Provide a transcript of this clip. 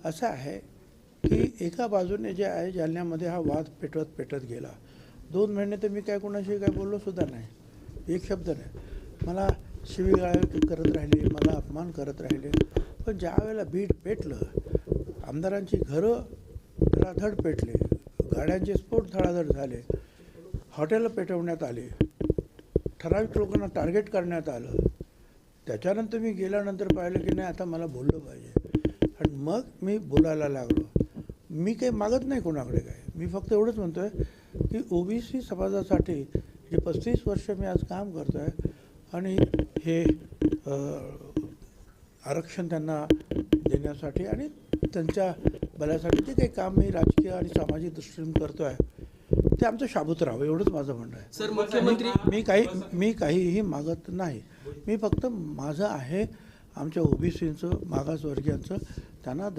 असं आहे की एका बाजूने जे आहे जालन्यामध्ये हा वाद पेटत गेला. 2 महिने तर मी काय कोणाशी काय बोललोसुद्धा नाही, एक शब्द नाही. मला शिवीगाळ करत राहिले, मला अपमान करत राहिले. पण ज्या वेळेला बीड पेटलं, आमदारांची घरं धडाधड पेटले, गाड्यांचे स्फोट धडाधड झाले, हॉटेलं पेटवण्यात आले, ठराविक लोकांना टार्गेट करण्यात आलं. त्याच्यानंतर मी गेल्यानंतर पाहिलं की नाही आता मला बोललं पाहिजे आणि मग मी बोलायला लागलो. मी काही मागत नाही कोणाकडे काय, मी फक्त एवढंच म्हणतो आहे की ओबीसी समाजासाठी जे 35 वर्ष मी आज काम करतो आहे आणि हे आरक्षण त्यांना देण्यासाठी आणि त्यांच्या भल्यासाठी जे काही काम मी राजकीय आणि सामाजिक दृष्टीने करतो आहे ते आमचं शाबूत राहावं एवढंच माझं म्हणणं आहे. सर, मुख्यमंत्री मी काहीही मागत नाही. मी फक्त माझं आहे आमच्या ओबीसींचं, मागासवर्गीयांचं त्यांना